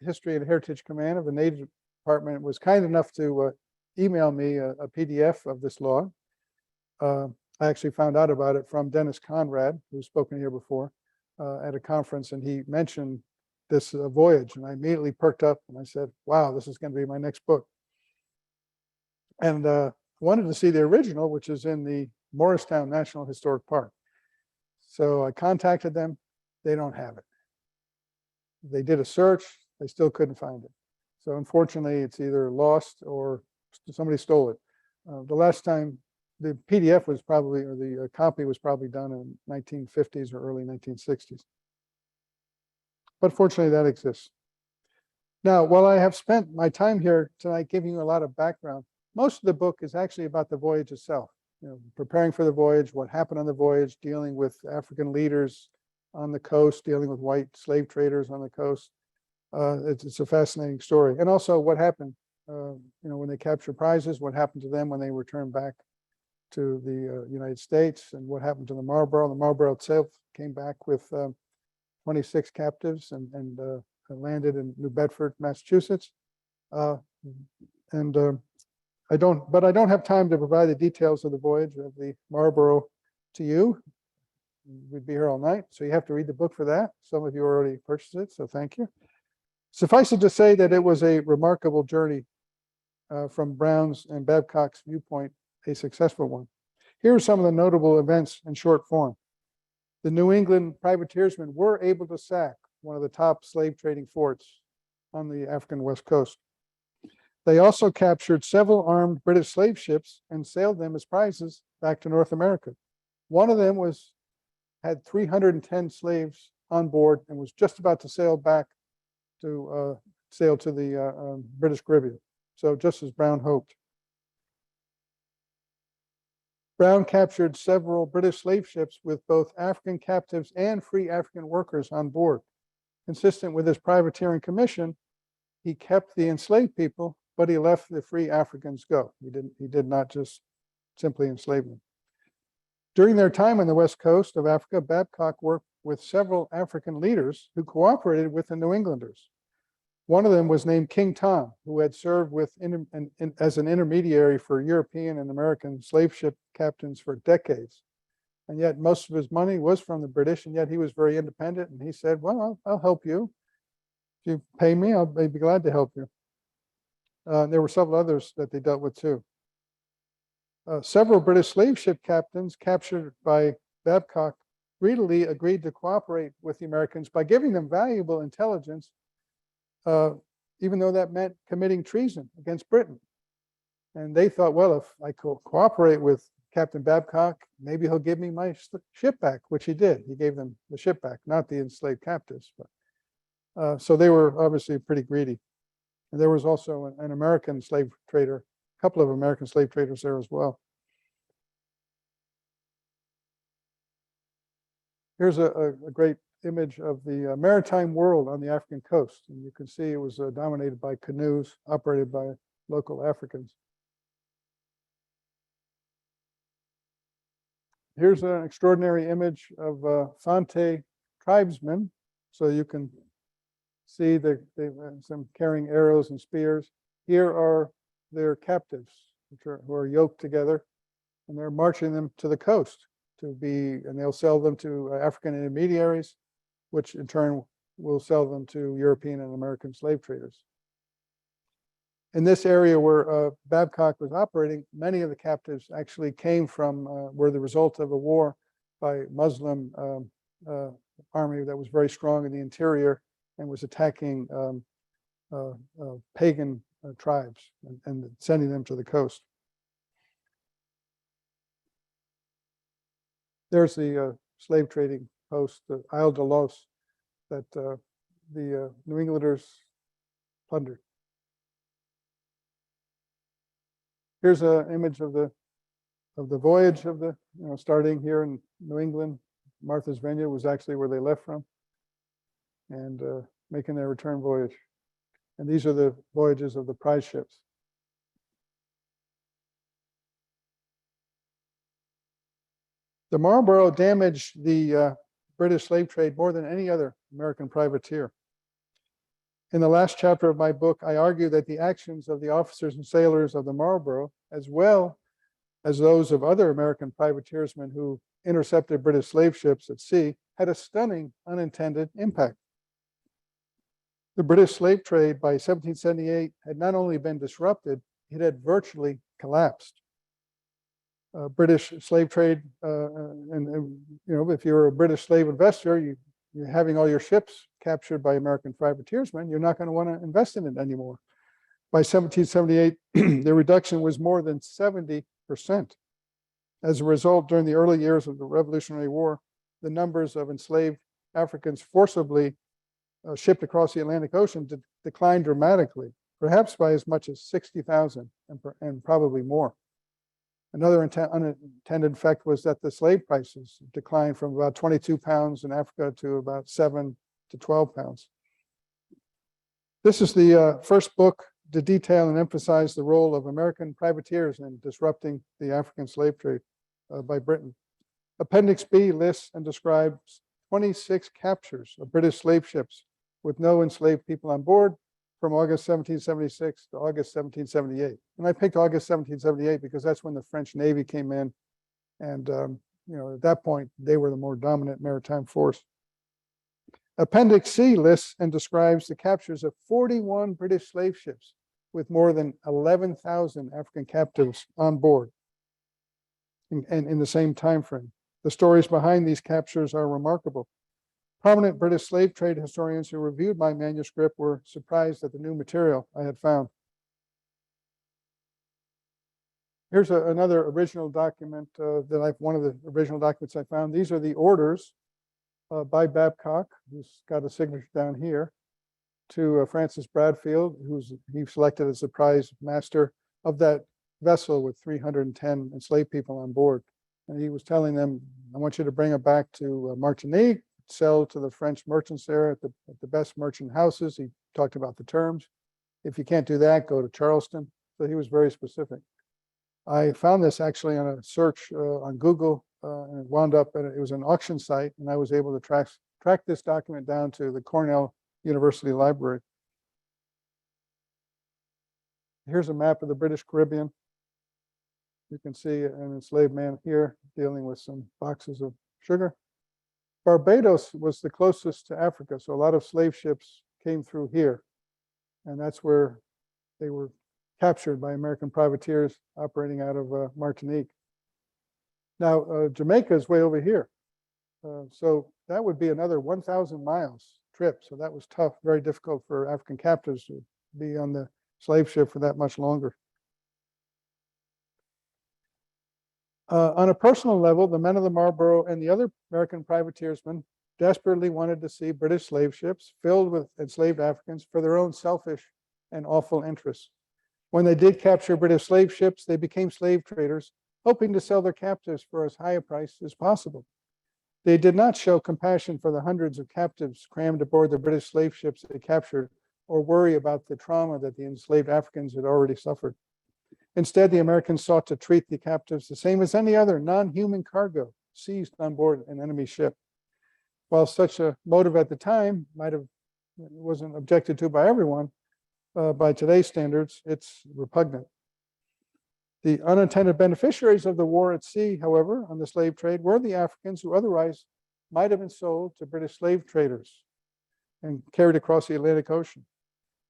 History and Heritage Command of the Navy Department was kind enough to email me a PDF of this log. I actually found out about it from Dennis Conrad, who's spoken here before, at a conference, and he mentioned this voyage, and I immediately perked up and I said, wow, this is going to be my next book. And wanted to see the original, which is in the Morristown National Historic Park. So I contacted them. They don't have it. They did a search. They still couldn't find it. So unfortunately, it's either lost or somebody stole it. The last time the PDF was probably, or the copy was probably done in 1950s or early 1960s. But fortunately, that exists. Now, while I have spent my time here tonight giving you a lot of background, most of the book is actually about the voyage itself. Preparing for the voyage, what happened on the voyage, dealing with African leaders on the coast, dealing with white slave traders on the coast. It's a fascinating story. And also what happened, when they captured prizes, what happened to them when they returned back to the United States, and what happened to the Marlborough. The Marlborough itself came back with 26 captives and landed in New Bedford, Massachusetts. I don't have time to provide the details of the voyage of the Marlborough to you. We'd be here all night, so you have to read the book for that. Some of you already purchased it, so thank you. Suffice it to say that it was a remarkable journey from Brown's and Babcock's viewpoint, a successful one. Here are some of the notable events in short form. The New England privateersmen were able to sack one of the top slave trading forts on the African West Coast. They also captured several armed British slave ships and sailed them as prizes back to North America. One of them had 310 slaves on board and was just about to sail back to the British Caribbean. So just as Brown hoped. Brown captured several British slave ships with both African captives and free African workers on board. Consistent with his privateering commission, he kept the enslaved people, but he let the free Africans go. He did not just simply enslave them. During their time on the west coast of Africa, Babcock worked with several African leaders who cooperated with the New Englanders. One of them was named King Tom, who had served as an intermediary for European and American slave ship captains for decades. And yet most of his money was from the British, and yet he was very independent. And he said, well, I'll help you. If you pay me, I'll be glad to help you. There were several others that they dealt with too. Several British slave ship captains captured by Babcock greedily agreed to cooperate with the Americans by giving them valuable intelligence, even though that meant committing treason against Britain. And they thought, well, if I cooperate with Captain Babcock, maybe he'll give me my ship back, which he did. He gave them the ship back, not the enslaved captives. But so they were obviously pretty greedy. And there was also an American slave trader, a couple of American slave traders there as well. Here's a great image of the maritime world on the African coast. And you can see it was dominated by canoes operated by local Africans. Here's an extraordinary image of Fante tribesmen. So you can see them carrying arrows and spears. Here are their captives, who are yoked together, and they're marching them to the coast and they'll sell them to African intermediaries, which in turn will sell them to European and American slave traders. In this area where Babcock was operating, many of the captives actually came from, were the result of a war by Muslim army that was very strong in the interior and was attacking pagan tribes and sending them to the coast. There's the slave trading post, the Isle de Los, that the New Englanders plundered. Here's an image of the voyage of the, starting here in New England. Martha's Vineyard was actually where they left from, and making their return voyage. And these are the voyages of the prize ships. The Marlborough damaged the British slave trade more than any other American privateer. In the last chapter of my book, I argue that the actions of the officers and sailors of the Marlborough, as well as those of other American privateersmen who intercepted British slave ships at sea, had a stunning unintended impact. The British slave trade by 1778 had not only been disrupted, it had virtually collapsed. British slave trade, if you're a British slave investor, you're having all your ships captured by American privateersmen, you're not going to want to invest in it anymore. By 1778, the reduction was more than 70%. As a result, during the early years of the Revolutionary War, the numbers of enslaved Africans forcibly shipped across the Atlantic Ocean declined dramatically, perhaps by as much as 60,000 and probably more. Another unintended effect was that the slave prices declined from about 22 pounds in Africa to about 7 to 12 pounds. This is the first book to detail and emphasize the role of American privateers in disrupting the African slave trade by Britain. Appendix B lists and describes 26 captures of British slave ships with no enslaved people on board from August 1776 to August 1778. And I picked August 1778 because that's when the French Navy came in. And at that point, they were the more dominant maritime force. Appendix C lists and describes the captures of 41 British slave ships with more than 11,000 African captives on board and in the same time frame. The stories behind these captures are remarkable. Prominent British slave trade historians who reviewed my manuscript were surprised at the new material I had found. Here's another original document one of the original documents I found. These are the orders by Babcock, who's got a signature down here, to Francis Bradfield, he selected as the prize master of that vessel with 310 enslaved people on board. And he was telling them, I want you to bring it back to Martinique, sell to the French merchants there at the best merchant houses. He talked about the terms. If you can't do that, go to Charleston. So he was very specific. I found this actually on a search on Google, and it wound up, it was an auction site, and I was able to track this document down to the Cornell University Library. Here's a map of the British Caribbean. You can see an enslaved man here dealing with some boxes of sugar. Barbados was the closest to Africa, so a lot of slave ships came through here. And that's where they were captured by American privateers operating out of Martinique. Now, Jamaica is way over here. So that would be another 1,000 miles trip. So that was tough, very difficult for African captives to be on the slave ship for that much longer. On a personal level, the men of the Marlborough and the other American privateersmen desperately wanted to see British slave ships filled with enslaved Africans for their own selfish and awful interests. When they did capture British slave ships, they became slave traders, hoping to sell their captives for as high a price as possible. They did not show compassion for the hundreds of captives crammed aboard the British slave ships they captured, or worry about the trauma that the enslaved Africans had already suffered. Instead, the Americans sought to treat the captives the same as any other non-human cargo seized on board an enemy ship. While such a motive at the time wasn't objected to by everyone, by today's standards, it's repugnant. The unintended beneficiaries of the war at sea, however, on the slave trade were the Africans who otherwise might have been sold to British slave traders and carried across the Atlantic Ocean.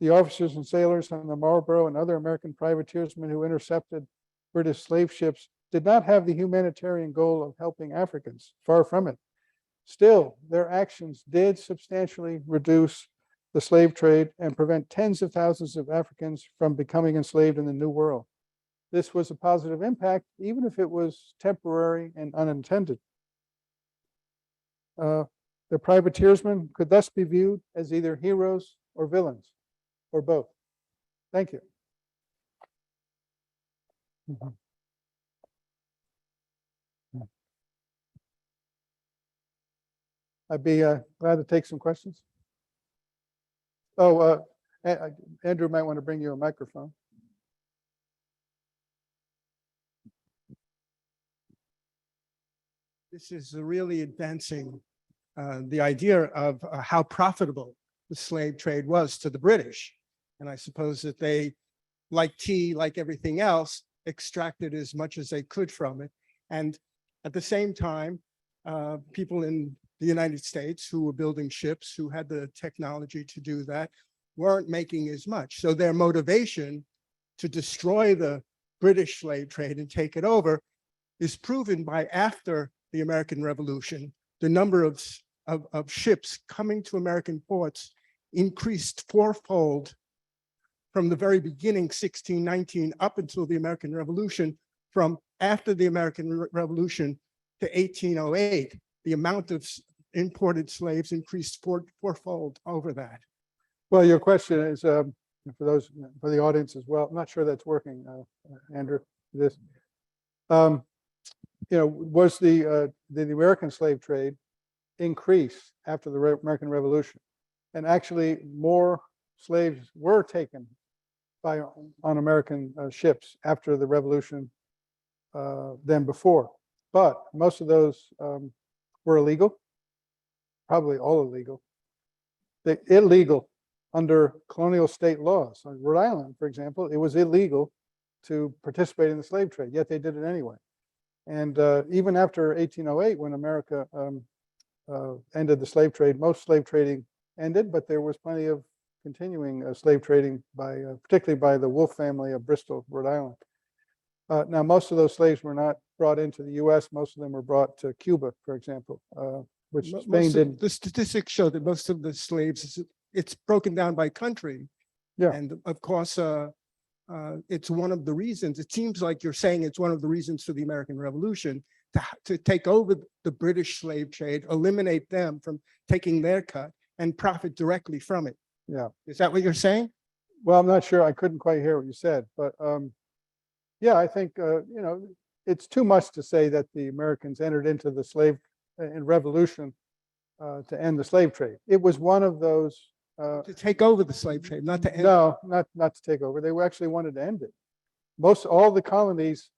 The officers and sailors on the Marlborough and other American privateersmen who intercepted British slave ships did not have the humanitarian goal of helping Africans, far from it. Still, their actions did substantially reduce the slave trade and prevent tens of thousands of Africans from becoming enslaved in the New World. This was a positive impact, even if it was temporary and unintended. The privateersmen could thus be viewed as either heroes or villains, or both. Thank you. I'd be glad to take some questions. Oh, Andrew might want to bring you a microphone. This is really advancing the idea of how profitable the slave trade was to the British. And I suppose that they, like tea, like everything else, extracted as much as they could from it. And at the same time, people in the United States who were building ships, who had the technology to do that, weren't making as much. So their motivation to destroy the British slave trade and take it over is proven by after the American Revolution. The number of ships coming to American ports increased fourfold from the very beginning, 1619, up until the American Revolution. From after the American Revolution to 1808, the amount of imported slaves increased fourfold over that. Well, your question is for the audience as well. I'm not sure that's working, Andrew. Was the American slave trade increase after the American Revolution? And actually, more slaves were taken on American ships after the Revolution than before. But most of those were illegal, probably all illegal. They're illegal under colonial state laws. On Rhode Island, for example, it was illegal to participate in the slave trade, yet they did it anyway. And even after 1808, when America ended the slave trade, most slave trading ended, but there was plenty of continuing slave trading by, particularly by the Wolfe family of Bristol, Rhode Island. Now, most of those slaves were not brought into the U.S. Most of them were brought to Cuba, for example, which Spain didn't. The statistics show that most of the slaves, it's broken down by country. Yeah. And of course, it's one of the reasons, it seems like you're saying it's one of the reasons for the American Revolution to take over the British slave trade, eliminate them from taking their cut and profit directly from it. Yeah. Is that what you're saying? Well, I'm not sure. I couldn't quite hear what you said, but yeah, I think, it's too much to say that the Americans entered into the slave revolution to end the slave trade. It was one of those. To take over the slave trade, not to end. No, not to take over. They actually wanted to end it. All the colonies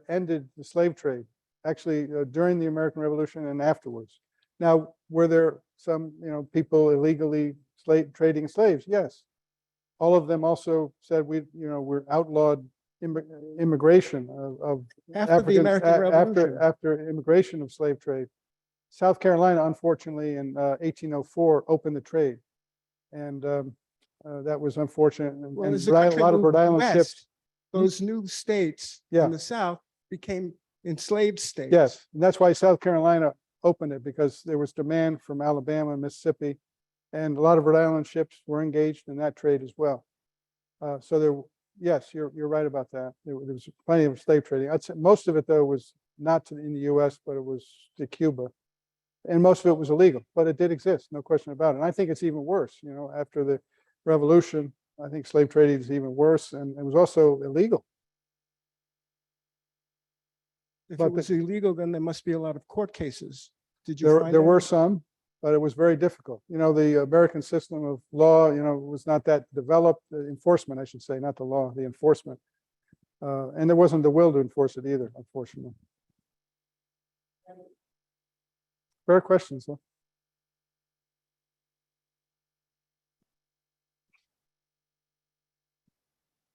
ended the slave trade, actually during the American Revolution and afterwards. Now, were there some people illegally trading slaves? Yes. All of them also said we're outlawed immigration of After Africans, the American Revolution. after immigration of slave trade. South Carolina, unfortunately, in 1804, opened the trade, and that was unfortunate. Well, And as the a country lot of moved Rhode Island west, ships. those new states in the South became enslaved states. Yes, and that's why South Carolina opened it, because there was demand from Alabama and Mississippi, and a lot of Rhode Island ships were engaged in that trade as well. So there, yes, you're right about that. There was plenty of slave trading. I'd say most of it though was not in the US, but it was to Cuba. And most of it was illegal, but it did exist, no question about it. And I think it's even worse, after the revolution, I think slave trading is even worse, and it was also illegal. If But it was illegal, then there must be a lot of court cases. Did you There, find there were any? some, but it was very difficult. The American system of law, was not that developed. The enforcement, I should say, not the law, the enforcement. And there wasn't the will to enforce it either, unfortunately. Fair questions, though.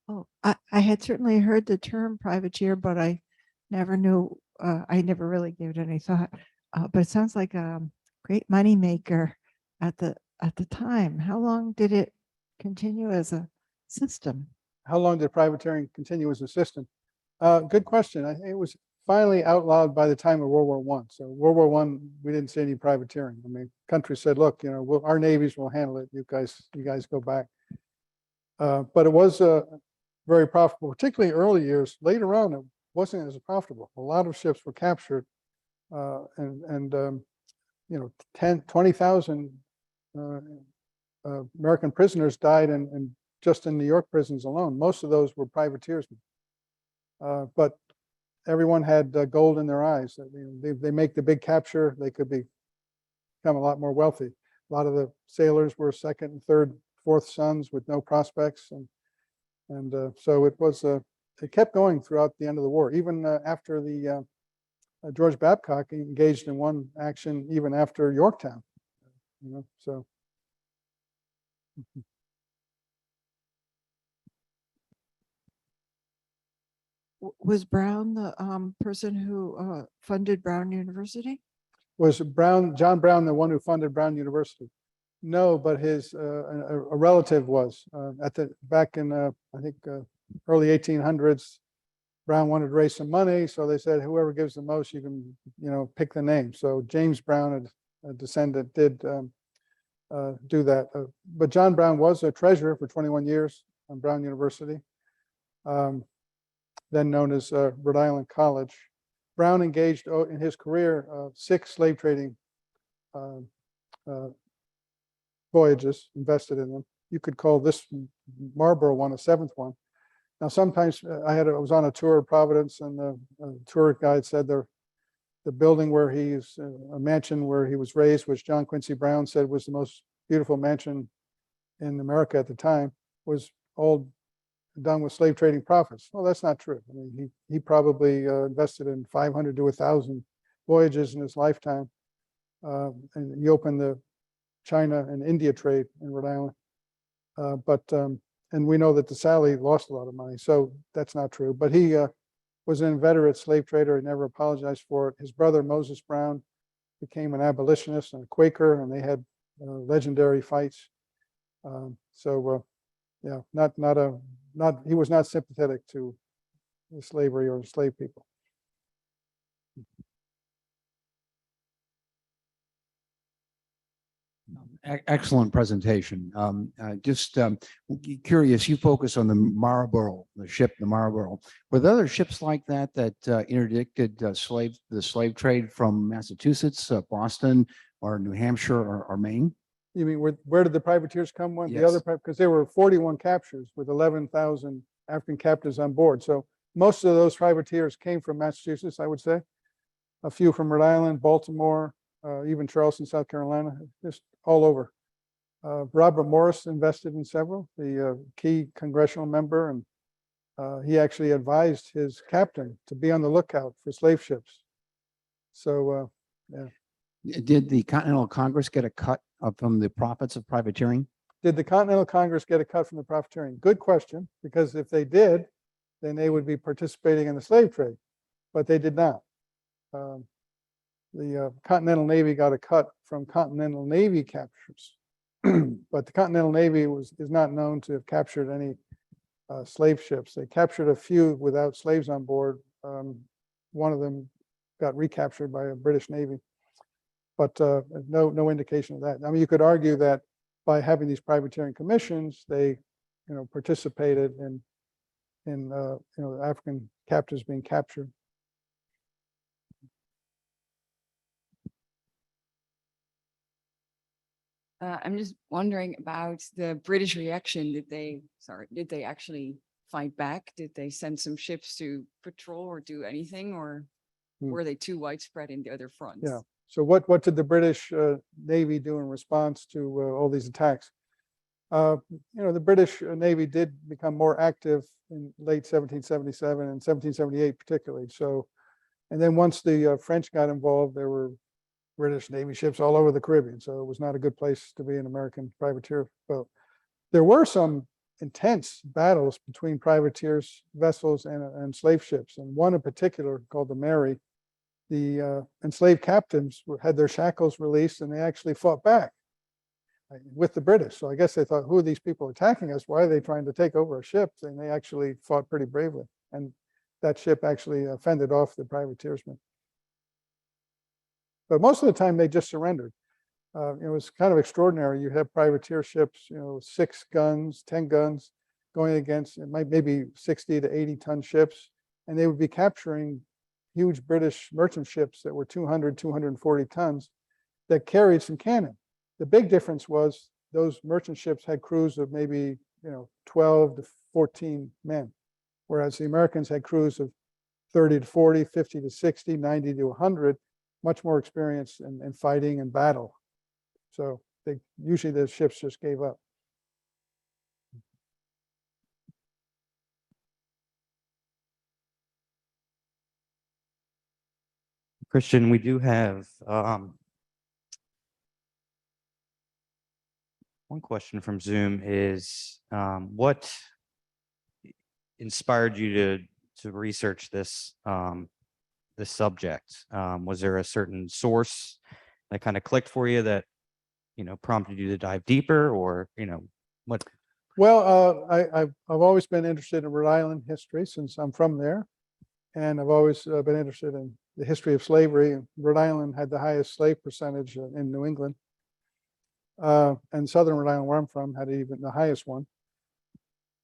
Oh, I had certainly heard the term privateer, but I never knew, I never really gave it any thought. But it sounds like a great moneymaker at the time. How long did it continue as a system? How long did privateering continue as a system? Good question. I think it was finally outlawed by the time of World War I. So World War I, we didn't see any privateering. I mean, countries said, look, our navies will handle it. You guys go back. But it was very profitable, particularly early years. Later on, it wasn't as profitable. A lot of ships were captured, and 20,000 American prisoners died just in New York prisons alone. Most of those were privateersmen. But everyone had gold in their eyes. They make the big capture, they could become a lot more wealthy. A lot of the sailors were second and third, fourth sons with no prospects, and so it was. It kept going throughout the end of the war, even after the George Babcock engaged in one action, even after Yorktown. So. Was Brown the person who funded Brown University? Was John Brown the one who funded Brown University? No, but his a relative was back in I think early 1800s. Brown wanted to raise some money, so they said whoever gives the most, you can pick the name. So James Brown, a descendant, did do that. But John Brown was a treasurer for 21 years on Brown University, then known as Rhode Island College. Brown engaged in his career 6 slave trading voyages, invested in them. You could call this Marlborough one a 7th one. Now, sometimes I was on a tour of Providence, and the tour guide said the building where a mansion where he was raised, which John Quincy Brown said was the most beautiful mansion in America at the time, was all done with slave trading profits. Well, that's not true. I mean, he probably invested in 500 to 1,000 voyages in his lifetime, and he opened the China and India trade in Rhode Island. And we know that the Sally lost a lot of money, so that's not true. But he was an inveterate slave trader. He never apologized for it. His brother Moses Brown became an abolitionist and a Quaker, and they had legendary fights. Yeah, he was not sympathetic to slavery or slave people. Excellent presentation. Just curious, you focus on the Marlborough, the Marlborough. Were there other ships like that interdicted the slave trade from Massachusetts, Boston, or New Hampshire, or Maine? You mean where did the privateers come from? Yes. Because there were 41 captures with 11,000 African captives on board. So most of those privateers came from Massachusetts, I would say. A few from Rhode Island, Baltimore, even Charleston, South Carolina, just all over. Robert Morris invested in several, the key congressional member, and he actually advised his captain to be on the lookout for slave ships. So, yeah. Did the Continental Congress get a cut from the profits of privateering? Did the Continental Congress get a cut from the profiteering? Good question, because if they did, then they would be participating in the slave trade, but they did not. The Continental Navy got a cut from Continental Navy captures, but the Continental Navy is not known to have captured any slave ships. They captured a few without slaves on board. One of them got recaptured by a British Navy, but no indication of that. I mean, you could argue that by having these privateering commissions, they, participated in African captives being captured. I'm just wondering about the British reaction. Did they actually fight back? Did they send some ships to patrol or do anything, or Hmm. were they too widespread in the other fronts? Yeah. So what did the British Navy do in response to all these attacks? The British Navy did become more active in late 1777 and 1778 particularly. So, and then once the French got involved, there were British Navy ships all over the Caribbean. So it was not a good place to be an American privateer boat. There were some intense battles between privateers vessels and slave ships. And one in particular called the Mary, the enslaved captains had their shackles released and they actually fought back with the British. So I guess they thought, who are these people attacking us? Why are they trying to take over a ship? And they actually fought pretty bravely. And that ship actually fended off the privateersmen. But most of the time they just surrendered. It was kind of extraordinary. You have privateer ships, 6 guns, 10 guns going against maybe 60 to 80 ton ships. And they would be capturing huge British merchant ships that were 200, 240 tons that carried some cannon. The big difference was those merchant ships had crews of maybe 12 to 14 men, whereas the Americans had crews of 30 to 40, 50 to 60, 90 to 100, much more experience in fighting and battle. So usually the ships just gave up. Christian, we do have one question from Zoom is what inspired you to research this this subject? Was there a certain source that kind of clicked for you that prompted you to dive deeper, or what? Well, I've always been interested in Rhode Island history since I'm from there, and I've always been interested in the history of slavery. Rhode Island had the highest slave percentage in New England, and Southern Rhode Island, where I'm from, had even the highest one.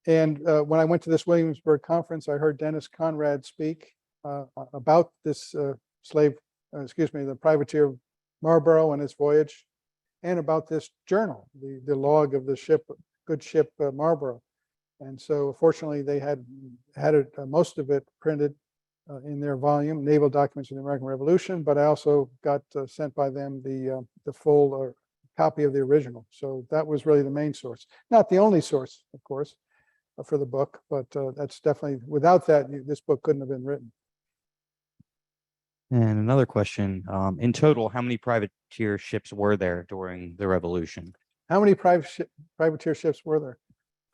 And when I went to this Williamsburg conference, I heard Dennis Conrad speak about this the privateer Marlborough and his voyage, and about this journal, the log of the ship, good ship Marlborough. And so fortunately they had it, most of it printed in their volume, Naval Documents of the American Revolution, but I also got sent by them the full copy of the original. So that was really the main source. Not the only source, of course, for the book, but that's definitely, without that, this book couldn't have been written. And another question, in total, how many privateer ships were there during the Revolution? How many privateer ships were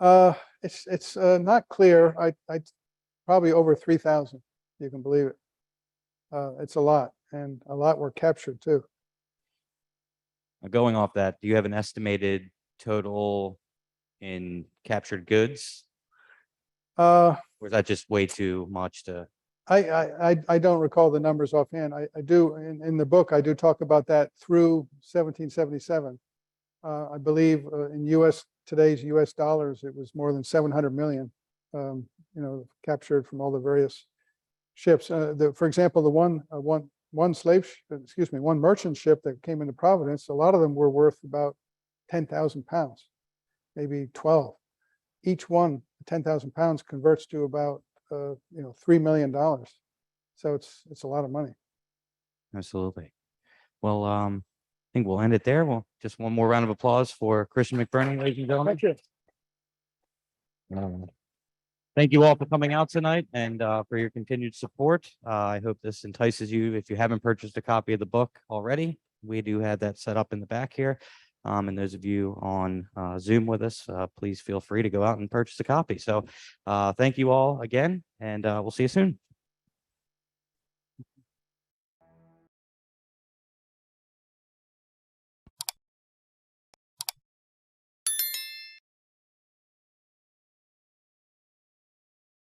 there? It's not clear. I probably over 3,000. You can believe it. It's a lot, and a lot were captured too. Going off that, do you have an estimated total in captured goods, or is that just way too much to? I don't recall the numbers offhand. I do in the book. I do talk about that through 1777. I believe in today's U.S. dollars, it was more than 700 million. Captured from all the various ships. For example, the one merchant ship that came into Providence, a lot of them were worth about 10,000 pounds, maybe 12. Each one, 10,000 pounds converts to about $3 million. So it's a lot of money. Absolutely. Well, I think we'll end it there. Well, just one more round of applause for Christian McBurney, ladies and gentlemen. Thank you. Thank you all for coming out tonight and for your continued support. I hope this entices you. If you haven't purchased a copy of the book already, we do have that set up in the back here. And those of you on Zoom with us, please feel free to go out and purchase a copy. So thank you all again, and we'll see you soon.